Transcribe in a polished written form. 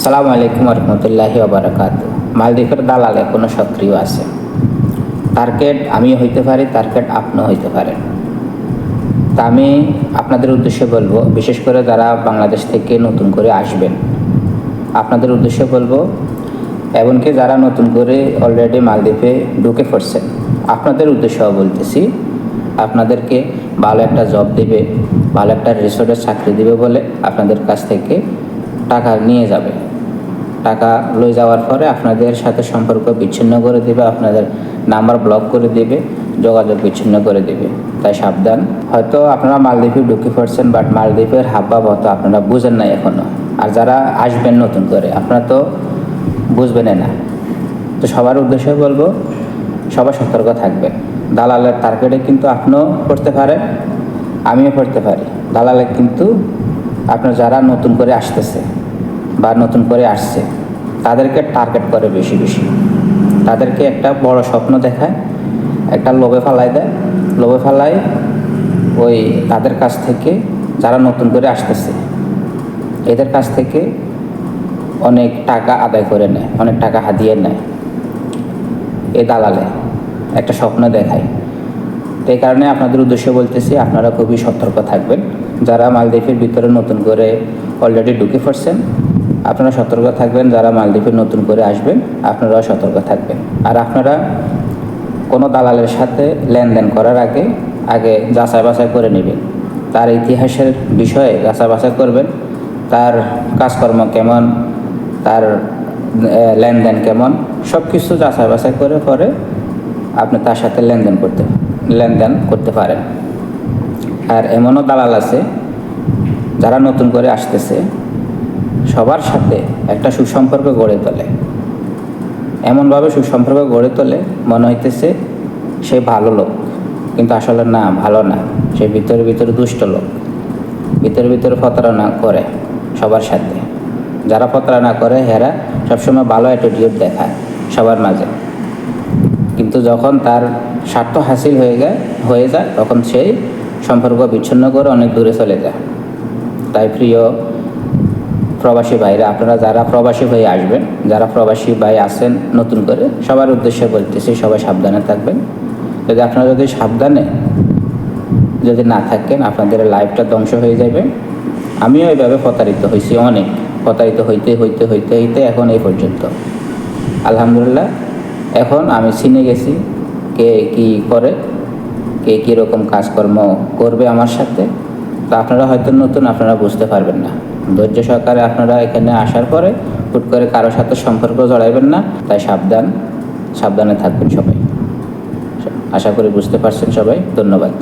সালামু আলাইকুম রহমতুল্লাহি ওবারাকাতু। মালদ্বীপের দালাল এখনও সক্রিয় আছে। টার্গেট আমিও হইতে পারি, টার্গেট আপনিও হইতে পারেন। তা আমি আপনাদের উদ্দেশ্যে বলবো, বিশেষ করে যারা বাংলাদেশ থেকে নতুন করে আসবেন, আপনাদের উদ্দেশ্যে বলবো, এমনকি যারা নতুন করে অলরেডি মালদ্বীপে ঢুকে পড়ছেন, আপনাদের উদ্দেশ্যেও বলতেছি, আপনাদেরকে ভালো একটা জব দেবে, ভালো একটা রিসোর্টে চাকরি দেবে বলে আপনাদের কাছ থেকে টাকা নিয়ে যাবে। টাকা লয়ে যাওয়ার পরে আপনাদের সাথে সম্পর্ক বিচ্ছিন্ন করে দেবে, আপনাদের নাম্বার ব্লক করে দেবে, যোগাযোগ বিচ্ছিন্ন করে দেবে। তাই সাবধান। হয়তো আপনারা মালদ্বীপে ঢুকে পড়ছেন, বাট মালদ্বীপের হাবভাব হয়তো আপনারা বুঝেন না এখনও। আর যারা আসবেন নতুন করে, আপনারা তো বুঝবেনই না। তো সবার উদ্দেশ্যে বলবো, সবাই সতর্ক থাকবেন। দালালের টার্গেটে কিন্তু আপনিও পড়তে পারেন, আমিও পড়তে পারি। দালালে কিন্তু আপনার যারা নতুন করে আসতেছে বা নতুন করে আসছে, তাদেরকে টার্গেট করে বেশি বেশি। তাদেরকে একটা বড় স্বপ্ন দেখায়, একটা লোভে ফালাই দেয়, লোভে ফালায় ওই তাদের কাছ থেকে, যারা নতুন করে আসতেছে এদের কাছ থেকে অনেক টাকা আদায় করে নেয়, অনেক টাকা হাতিয়ে নেয়। এই দালালে একটা স্বপ্ন দেখায়। তো এই কারণে আপনাদের উদ্দেশ্যে বলতেছি, আপনারা খুবই সতর্ক থাকবেন। যারা মালদ্বীপের ভিতরে নতুন করে অলরেডি ঢুকে পড়ছেন, আপনারা সতর্ক থাকবেন। যারা মালদ্বীপে নতুন করে আসবেন, আপনারাও সতর্ক থাকবেন। আর আপনারা কোনো দালালের সাথে লেনদেন করার আগে যাচাই বাছাই করে নেবেন। তার ইতিহাসের বিষয়ে যাচাই বাছাই করবেন, তার কাজকর্ম কেমন, তার লেনদেন কেমন, সব কিছু যাচাই বাছাই করে পরে আপনি তার সাথে লেনদেন করতে পারেন। আর এমনও দালাল আছে যারা নতুন করে আসতেছে, সবার সাথে একটা সুসম্পর্ক গড়ে তোলে। এমনভাবে সুসম্পর্ক গড়ে তোলে মনে হইতেছে সে ভালো লোক, কিন্তু আসলে না, ভালো না। সে ভিতরে দুষ্ট লোক, ভিতরে প্রতারণা করে সবার সাথে। যারা প্রতারণা করে এরা সবসময় ভালো অ্যাটিটিউড দেখায় সবার মাঝে, কিন্তু যখন তার স্বার্থ হাসিল হয়ে যায় তখন সেই সম্পর্ক বিচ্ছিন্ন করে অনেক দূরে চলে যায়। তাই প্রিয় প্রবাসী ভাইরা, আপনারা যারা প্রবাসী ভাই আসবেন, যারা প্রবাসী ভাই আছেন নতুন করে, সবার উদ্দেশ্যে বলতেছি, সবাই সাবধানে থাকবেন। আপনারা সাবধানে যদি না থাকেন, আপনাদের লাইফটা ধ্বংস হয়ে যাবে। আমিও এইভাবে প্রতারিত হয়েছি, অনেক প্রতারিত হইতে এখন এই পর্যন্ত। আলহামদুলিল্লাহ, এখন আমি চিনে গেছি কে কী করে, কে কীরকম কাজকর্ম করবে আমার সাথে। তো আপনারা হয়তো নতুন, আপনারা বুঝতে পারবেন না। ধৈর্য সহকারে আপনারা এখানে আসার পরে হুট করে কারোর সাথে সম্পর্ক জড়াইবেন না। তাই সাবধানে থাকবেন সবাই। আশা করি বুঝতে পারছেন সবাই। ধন্যবাদ।